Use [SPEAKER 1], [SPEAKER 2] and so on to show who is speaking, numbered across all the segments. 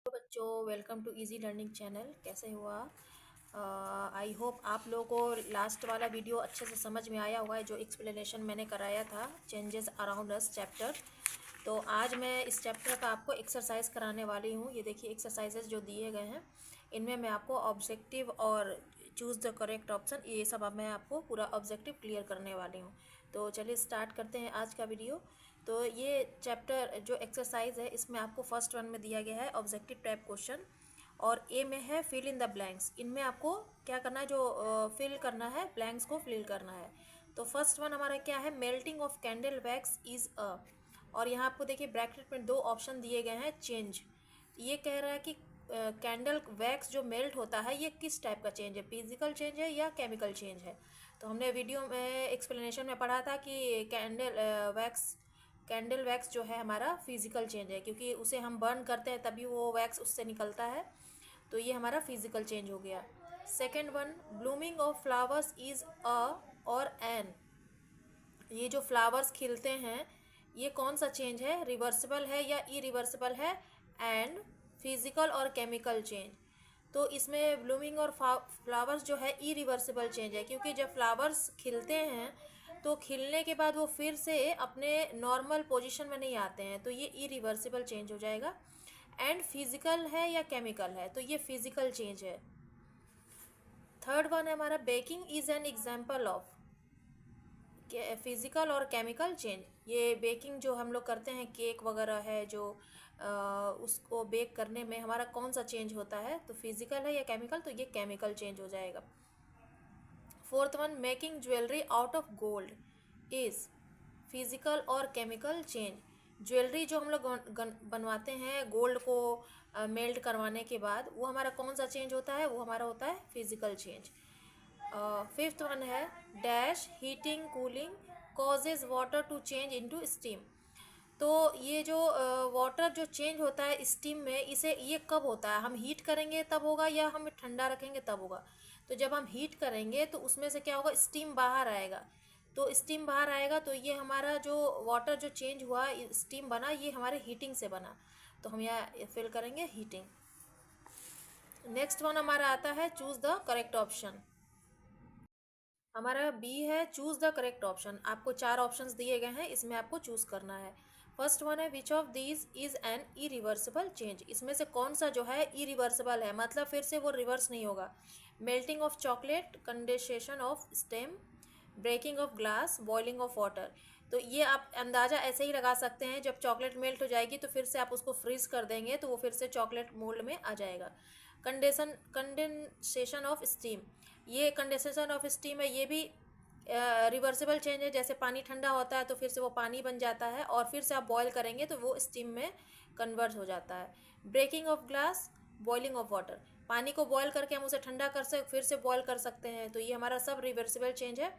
[SPEAKER 1] Hello बच्चों, welcome to easy learning channel. कैसे हो आप? आई होप आप लोगों को लास्ट वाला वीडियो अच्छे से समझ में आया हुआ है, जो एक्सप्लेनेशन मैंने कराया था चेंजेस अराउंड अस चैप्टर। तो आज मैं इस चैप्टर का आपको एक्सरसाइज कराने वाली हूँ। ये देखिए एक्सरसाइजेस जो दिए गए हैं, इनमें मैं आपको ऑब्जेक्टिव और चूज़ द करेक्ट ऑप्शन, ये सब अब मैं आपको पूरा ऑब्जेक्टिव क्लियर करने वाली हूँ। तो चलिए स्टार्ट करते हैं आज का वीडियो। तो ये चैप्टर जो एक्सरसाइज है, इसमें आपको फर्स्ट वन में दिया गया है ऑब्जेक्टिव टाइप क्वेश्चन, और ए में है फिल इन द ब्लैंक्स। इनमें आपको क्या करना है, जो फिल करना है, ब्लैंक्स को फिल करना है। तो फर्स्ट वन हमारा क्या है, melting of candle wax is a, और यहाँ आपको देखिए ब्रैकेट में दो ऑप्शन दिए गए हैं चेंज। ये कह रहा है कि कैंडल वैक्स जो मेल्ट होता है, ये किस टाइप का चेंज है, फिजिकल चेंज है या केमिकल चेंज है। तो हमने वीडियो में एक्सप्लेनेशन में पढ़ा था कि कैंडल वैक्स जो है हमारा फिजिकल चेंज है, क्योंकि उसे हम बर्न करते हैं तभी वो वैक्स उससे निकलता है। तो ये हमारा फिजिकल चेंज हो गया। Second one, blooming of flowers is a और एन। ये जो फ्लावर्स खिलते हैं, ये कौन सा चेंज है, रिवर्सिबल है या इरिवर्सिबल है, एंड फिजिकल और केमिकल चेंज। तो इसमें ब्लूमिंग और फ्लावर्स जो है इरिवर्सिबल चेंज है, क्योंकि जब फ्लावर्स खिलते हैं तो खिलने के बाद वो फिर से अपने नॉर्मल पोजीशन में नहीं आते हैं, तो ये इरिवर्सिबल चेंज हो जाएगा। एंड फिजिकल है या केमिकल है, तो ये फिजिकल चेंज है। थर्ड वन है हमारा, baking is an example of physical और केमिकल चेंज। ये बेकिंग जो हम लोग करते हैं, केक वगैरह है जो उसको बेक करने में हमारा कौन सा चेंज होता है, तो फिजिकल है या केमिकल, तो ये केमिकल चेंज हो जाएगा। Fourth one, making jewellery out of gold is physical और केमिकल चेंज। ज्वेलरी जो हम लोग बनवाते हैं गोल्ड को मेल्ट करवाने के बाद, वो हमारा कौन सा चेंज होता है, वो हमारा होता है फिजिकल चेंज। फिफ्थ वन है, dash heating cooling causes water to change into steam. तो ये जो वाटर जो चेंज होता है स्टीम में, इसे ये कब होता है, हम हीट करेंगे तब होगा या हम ठंडा रखेंगे तब होगा। तो जब हम हीट करेंगे तो उसमें से क्या होगा, स्टीम बाहर आएगा। तो स्टीम बाहर आएगा तो ये हमारा जो वाटर जो चेंज हुआ, स्टीम बना, ये हमारे हीटिंग से बना। तो हम यहाँ फिल करेंगे हीटिंग। नेक्स्ट वन हमारा आता है चूज द करेक्ट ऑप्शन। हमारा बी है चूज द करेक्ट ऑप्शन। आपको चार ऑप्शंस दिए गए हैं, इसमें आपको चूज करना है। फर्स्ट वन है, which of these is an irreversible change. इसमें से कौन सा जो है इरिवर्सिबल है, मतलब फिर से वो रिवर्स नहीं होगा। Melting of chocolate, condensation of steam, breaking of glass, boiling of water. तो ये आप अंदाज़ा ऐसे ही लगा सकते हैं, जब चॉकलेट मेल्ट हो जाएगी तो फिर से आप उसको फ्रीज कर देंगे तो वो फिर से चॉकलेट मोल्ड में आ जाएगा। कंडेंसेशन ऑफ स्टीम, ये कंडेंसेशन ऑफ स्टीम है, ये भी रिवर्सिबल चेंज है। जैसे पानी ठंडा होता है तो फिर से वो पानी बन जाता है, और फिर से आप बॉयल करेंगे तो वो स्टीम में कन्वर्ट हो जाता है। Breaking of glass, boiling of water, पानी को बॉयल करके हम उसे ठंडा कर फिर से बॉयल कर सकते हैं, तो ये हमारा सब रिवर्सिबल चेंज है।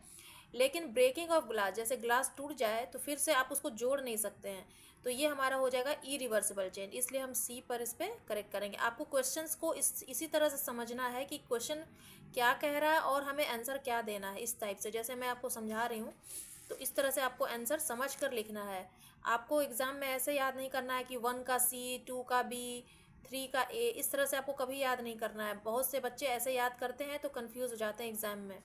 [SPEAKER 1] लेकिन ब्रेकिंग ऑफ ग्लास, जैसे ग्लास टूट जाए तो फिर से आप उसको जोड़ नहीं सकते हैं, तो ये हमारा हो जाएगा इरिवर्सिबल चेंज। इसलिए हम सी पर इस पर करेक्ट करेंगे। आपको क्वेश्चंस को इसी तरह से समझना है कि क्वेश्चन क्या कह रहा है और हमें आंसर क्या देना है, इस टाइप से जैसे मैं आपको समझा रही हूँ। तो इस तरह से आपको आंसर समझ कर लिखना है। आपको एग्ज़ाम में ऐसे याद नहीं करना है कि 1 का सी, 2 का बी, 3 का ए, इस तरह से आपको कभी याद नहीं करना है। बहुत से बच्चे ऐसे याद करते हैं तो कन्फ्यूज़ हो जाते हैं एग्ज़ाम में,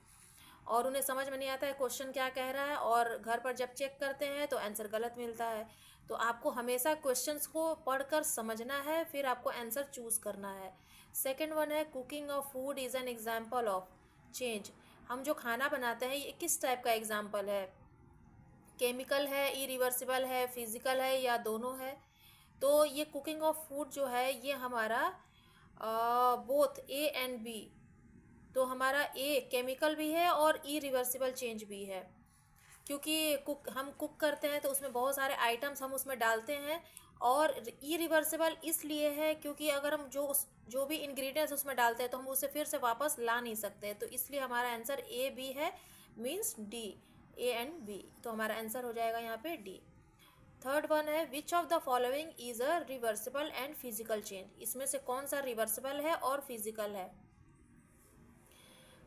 [SPEAKER 1] और उन्हें समझ में नहीं आता है क्वेश्चन क्या कह रहा है, और घर पर जब चेक करते हैं तो आंसर गलत मिलता है। तो आपको हमेशा क्वेश्चंस को पढ़कर समझना है, फिर आपको आंसर चूज़ करना है। सेकंड वन है, cooking of food is an example of change. हम जो खाना बनाते हैं ये किस टाइप का एग्जाम्पल है, केमिकल है, इरिवर्सिबल है, फिजिकल है, या दोनों है। तो ये कुकिंग ऑफ फूड जो है ये हमारा बोथ ए एंड बी, तो हमारा ए केमिकल भी है और इरिवर्सिबल चेंज भी है, क्योंकि हम कुक करते हैं तो उसमें बहुत सारे आइटम्स हम उसमें डालते हैं, और इरिवर्सिबल इसलिए है क्योंकि अगर हम जो भी इंग्रेडिएंट्स उसमें डालते हैं तो हम उसे फिर से वापस ला नहीं सकते, तो इसलिए हमारा आंसर ए बी है, means D, A and B. तो हमारा आंसर हो जाएगा यहाँ पे डी। थर्ड वन है, विच of the following is a reversible and physical change. इसमें से कौन सा रिवर्सिबल है और फिजिकल है।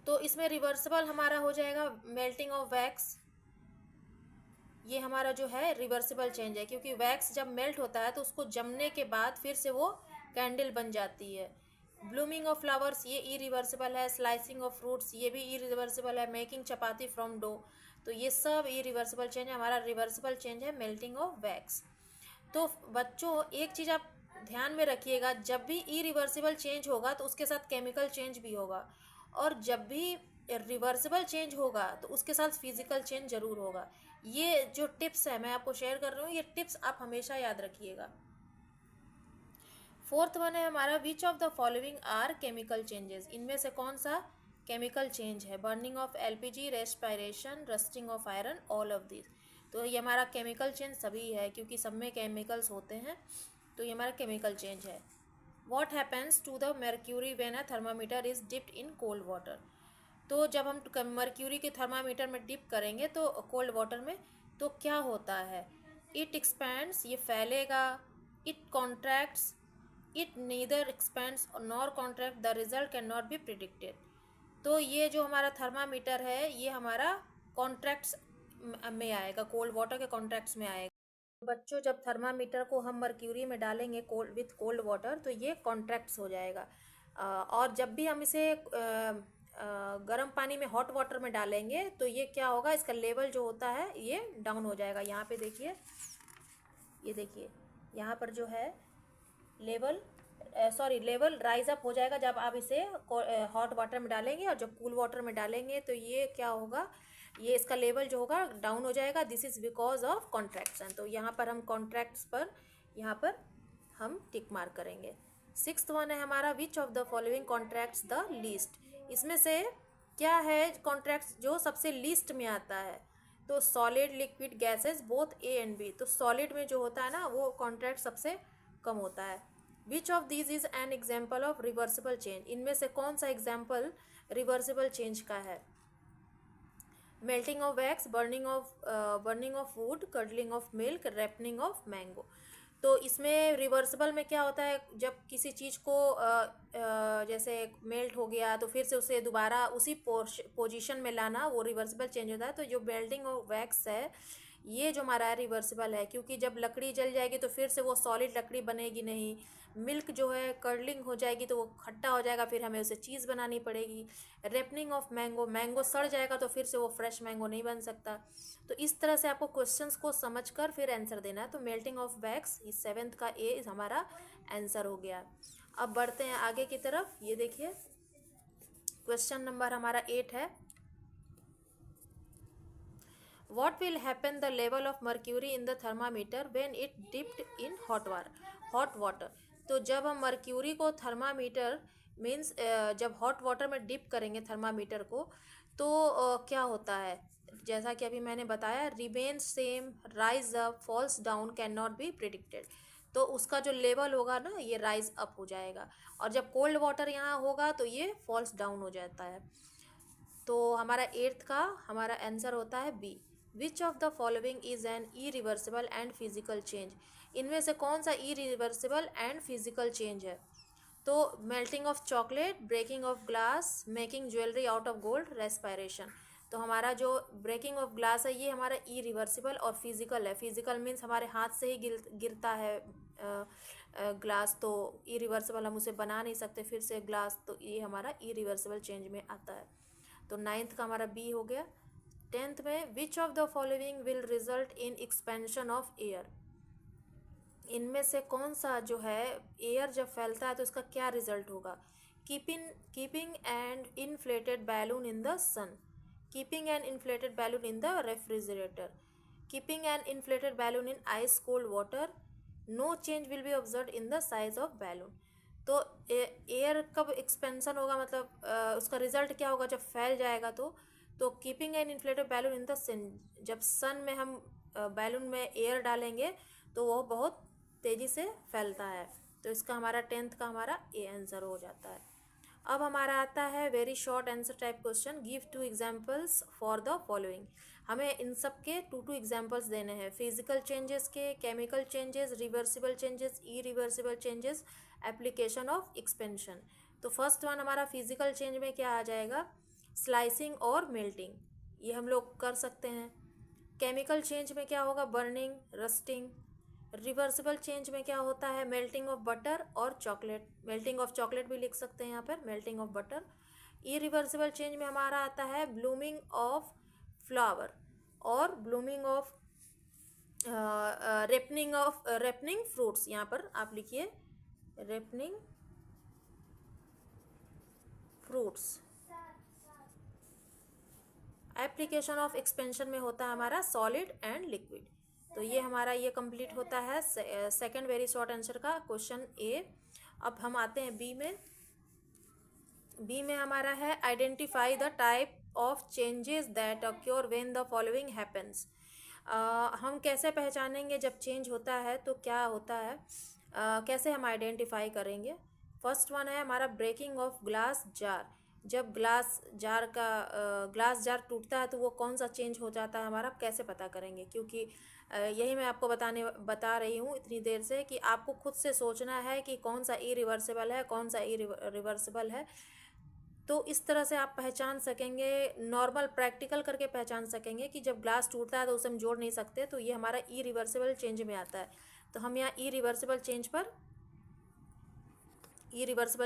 [SPEAKER 1] तो इसमें रिवर्सिबल हमारा हो जाएगा मेल्टिंग ऑफ वैक्स, ये हमारा जो है रिवर्सिबल चेंज है, क्योंकि वैक्स जब मेल्ट होता है तो उसको जमने के बाद फिर से वो कैंडल बन जाती है। ब्लूमिंग ऑफ फ्लावर्स ये इरिवर्सिबल है। स्लाइसिंग ऑफ फ्रूट्स ये भी इरिवर्सिबल है। मेकिंग चपाती फ्रॉम डो, तो ये सब इरिवर्सिबल चेंज है। हमारा रिवर्सिबल चेंज है मेल्टिंग ऑफ वैक्स। तो बच्चों एक चीज़ आप ध्यान में रखिएगा, जब भी इरिवर्सिबल चेंज होगा तो उसके साथ केमिकल चेंज भी होगा, और जब भी रिवर्सिबल चेंज होगा तो उसके साथ फिजिकल चेंज जरूर होगा। ये जो टिप्स है मैं आपको शेयर कर रही हूँ, ये टिप्स आप हमेशा याद रखिएगा। फोर्थ वन है हमारा, which of the following are chemical changes, इनमें से कौन सा केमिकल चेंज है? Burning of LPG, respiration, rusting of iron, all of this. तो ये हमारा केमिकल चेंज सभी है, क्योंकि सब में केमिकल्स होते हैं, तो ये हमारा केमिकल चेंज है। What happens to the mercury when a thermometer is dipped in cold water, तो जब हम मर्क्यूरी के थर्मामीटर में डिप करेंगे तो कोल्ड वाटर में, तो क्या होता है? इट एक्सपैंड्स, ये फैलेगा। It contracts, it neither expends nor contract, the result can not be predicted. तो ये जो हमारा थर्मामीटर है ये हमारा कॉन्ट्रैक्ट्स में आएगा, कोल्ड वाटर के कॉन्ट्रैक्ट्स में आएगा। बच्चों जब थर्मामीटर को हम मर्क्यूरी में डालेंगे विथ कोल्ड वाटर तो ये कॉन्ट्रैक्ट्स हो जाएगा, और जब भी हम इसे गर्म पानी में हॉट वाटर में डालेंगे तो ये क्या होगा, इसका लेवल जो होता है ये डाउन हो जाएगा। यहाँ पे देखिए, ये देखिए यहाँ पर जो है लेवल लेवल राइज अप हो जाएगा जब आप इसे हॉट वाटर में डालेंगे, और जब कूल वाटर में डालेंगे तो ये क्या होगा, ये इसका लेवल जो होगा डाउन हो जाएगा। This is because of contraction. तो यहाँ पर हम कॉन्ट्रैक्ट्स पर यहाँ पर हम टिक मार्क करेंगे। सिक्स्थ वन है हमारा, which of the following contracts the least, इसमें से क्या है कॉन्ट्रैक्ट्स जो सबसे लीस्ट में आता है? तो solid, liquid, gases, both A and B. तो सॉलिड में जो होता है ना वो कॉन्ट्रैक्ट सबसे कम होता है। Which of this is an example of reversible change, इनमें से कौन सा एग्जाम्पल रिवर्सिबल चेंज का है? Melting of wax, burning of would, curdling of milk, ripening of mango. तो इसमें रिवर्सिबल में क्या होता है, जब किसी चीज़ को जैसे मेल्ट हो गया तो फिर से उसे दोबारा उसी पोजीशन में लाना, वो रिवर्सिबल चेंज होता है। तो जो मेल्टिंग ऑफ वैक्स है ये जो हमारा रिवर्सिबल है, क्योंकि जब लकड़ी जल जाएगी तो फिर से वो सॉलिड लकड़ी बनेगी नहीं। मिल्क जो है कर्लिंग हो जाएगी तो वो खट्टा हो जाएगा, फिर हमें उसे चीज़ बनानी पड़ेगी। रेपनिंग ऑफ मैंगो, मैंगो सड़ जाएगा तो फिर से वो फ्रेश मैंगो नहीं बन सकता। तो इस तरह से आपको क्वेश्चंस को समझकर फिर आंसर देना है। तो मेल्टिंग ऑफ वैक्स इस 7th का ए हमारा आंसर हो गया। अब बढ़ते हैं आगे की तरफ। ये देखिए क्वेश्चन नंबर हमारा 8 है, What will happen the level of mercury in the thermometer when it dipped in hot water? तो जब हम मर्क्यूरी को थर्मामीटर मीन्स जब हॉट वाटर में डिप करेंगे थर्मामीटर को तो क्या होता है? जैसा कि अभी मैंने बताया, remain same, rise up, falls down, can not be predicted. तो उसका जो लेवल होगा ना ये राइज अप हो जाएगा, और जब कोल्ड वाटर यहाँ होगा तो ये फॉल्स डाउन हो जाता है। तो हमारा 8th का हमारा आंसर होता है B. Which of the following is an irreversible and physical change, इनमें से कौन सा इरिवर्सिबल एंड फिजिकल चेंज है? तो melting of chocolate, breaking of glass, making jewellery out of gold, respiration. तो हमारा जो ब्रेकिंग ऑफ ग्लास है ये हमारा इरिवर्सिबल और फिजिकल है। फिजिकल मीन्स हमारे हाथ से ही गिरता है ग्लास, तो इरिवर्सिबल हम उसे बना नहीं सकते फिर से ग्लास, तो ये हमारा इरिवर्सिबल चेंज में आता है। तो 9th का हमारा बी हो गया। 10th में, विच of the following will result in expansion of air, इनमें से कौन सा जो है एयर जब फैलता है तो इसका क्या रिजल्ट होगा? Keeping and inflated balloon in the sun, keeping an inflated balloon in the refrigerator, keeping an inflated balloon in ice cold water, no change will be observe in the size of balloon. तो air कब expansion होगा, मतलब उसका result क्या होगा जब फैल जाएगा? तो keeping an inflated balloon in the sun, जब सन में हम बैलून में एयर डालेंगे तो वो बहुत तेज़ी से फैलता है। तो इसका हमारा 10th का हमारा ए आंसर हो जाता है। अब हमारा आता है very short answer type question, give 2 examples for the following. हमें इन सब के 2 एग्जाम्पल्स देने हैं, फिजिकल चेंजेस के, chemical changes, reversible changes, irreversible changes, application of expansion. तो फर्स्ट वन हमारा फिजिकल चेंज में क्या आ जाएगा? स्लाइसिंग और मेल्टिंग, ये हम लोग कर सकते हैं। केमिकल चेंज में क्या होगा? बर्निंग, रस्टिंग, रिवर्सिबल चेंज में क्या होता है, मेल्टिंग ऑफ बटर और चॉकलेट, मेल्टिंग ऑफ चॉकलेट भी लिख सकते हैं यहाँ पर, melting of butter. Irreversible change में हमारा आता है ब्लूमिंग ऑफ फ्लावर और ब्लूमिंग ऑफ रेपनिंग फ्रूट्स। यहाँ पर आप लिखिए ripening fruits. Application of expansion में होता है हमारा सॉलिड एंड लिक्विड। तो ये हमारा ये कंप्लीट होता है सेकंड वेरी शॉर्ट आंसर का क्वेश्चन ए। अब हम आते हैं बी में। बी में हमारा है identify the type of changes that acquire when the following happens. हम कैसे पहचानेंगे जब चेंज होता है तो क्या होता है, कैसे हम आइडेंटिफाई करेंगे। फर्स्ट वन है हमारा ब्रेकिंग ऑफ ग्लास जार। जब ग्लास जार टूटता है तो वो कौन सा चेंज हो जाता है हमारा, कैसे पता करेंगे, क्योंकि यही मैं आपको बता रही हूँ इतनी देर से कि आपको खुद से सोचना है कि कौन सा इरिवर्सिबल है, कौन सा इरिवर्सिबल है। तो इस तरह से आप पहचान सकेंगे, नॉर्मल प्रैक्टिकल करके पहचान सकेंगे कि जब ग्लास टूटता है तो उसे हम जोड़ नहीं सकते, तो ये हमारा इरिवर्सिबल चेंज में आता है। तो हम यहाँ इरिवर्सिबल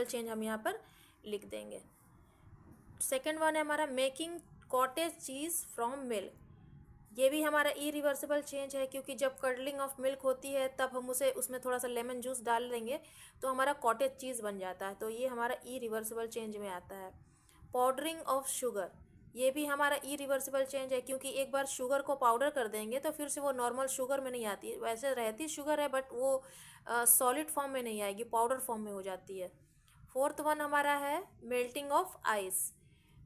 [SPEAKER 1] चेंज हम यहाँ पर लिख देंगे। सेकेंड वन है हमारा making cottage cheese from milk. ये भी हमारा इरिवर्सिबल चेंज है, क्योंकि जब कर्डलिंग ऑफ मिल्क होती है तब हम उसमें थोड़ा सा लेमन जूस डाल देंगे तो हमारा कॉटेज चीज़ बन जाता है। तो ये हमारा इरिवर्सिबल चेंज में आता है। पाउडरिंग ऑफ शुगर, ये भी हमारा इरिवर्सिबल चेंज है, क्योंकि एक बार शुगर को पाउडर कर देंगे तो फिर से वो नॉर्मल शुगर में नहीं आती, वैसे रहती शुगर है बट वो सॉलिड फॉर्म में नहीं आएगी, पाउडर फॉर्म में हो जाती है। फोर्थ वन हमारा है melting of ice.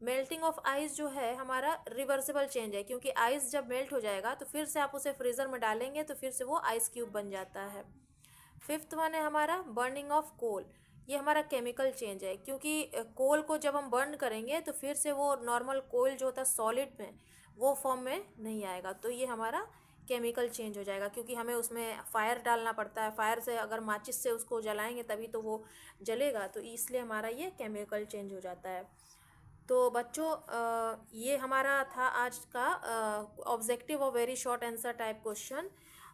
[SPEAKER 1] Melting of ice जो है हमारा रिवर्सिबल चेंज है, क्योंकि आइस जब मेल्ट हो जाएगा तो फिर से आप उसे फ्रीज़र में डालेंगे तो फिर से वो आइस क्यूब बन जाता है। फिफ्थ वन है हमारा बर्निंग ऑफ कोल। ये हमारा केमिकल चेंज है, क्योंकि कोल को जब हम बर्न करेंगे तो फिर से वो नॉर्मल कोल जो होता है सॉलिड में वो फॉर्म में नहीं आएगा, तो ये हमारा केमिकल चेंज हो जाएगा, क्योंकि हमें उसमें फायर डालना पड़ता है। फायर से अगर माचिस से उसको जलाएंगे तभी तो वो जलेगा, तो इसलिए हमारा ये केमिकल चेंज हो जाता है। तो बच्चों ये हमारा था आज का ऑब्जेक्टिव और very short answer type question.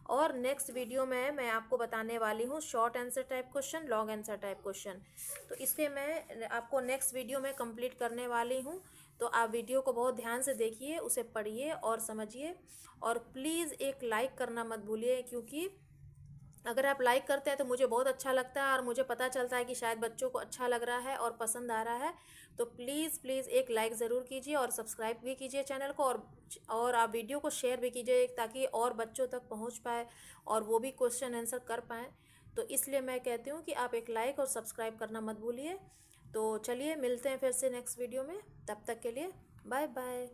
[SPEAKER 1] और नेक्स्ट वीडियो में मैं आपको बताने वाली हूँ short answer type question, long answer type question. तो इसे मैं आपको नेक्स्ट वीडियो में कंप्लीट करने वाली हूँ। तो आप वीडियो को बहुत ध्यान से देखिए, उसे पढ़िए और समझिए, और प्लीज़ एक लाइक करना मत भूलिए, क्योंकि अगर आप लाइक करते हैं तो मुझे बहुत अच्छा लगता है और मुझे पता चलता है कि शायद बच्चों को अच्छा लग रहा है और पसंद आ रहा है। तो प्लीज़ एक लाइक ज़रूर कीजिए और सब्सक्राइब भी कीजिए चैनल को, और आप वीडियो को शेयर भी कीजिए ताकि और बच्चों तक पहुंच पाए और वो भी क्वेश्चन आंसर कर पाएँ। तो इसलिए मैं कहती हूँ कि आप एक लाइक और सब्सक्राइब करना मत भूलिए। तो चलिए मिलते हैं फिर से नेक्स्ट वीडियो में, तब तक के लिए बाय बाय।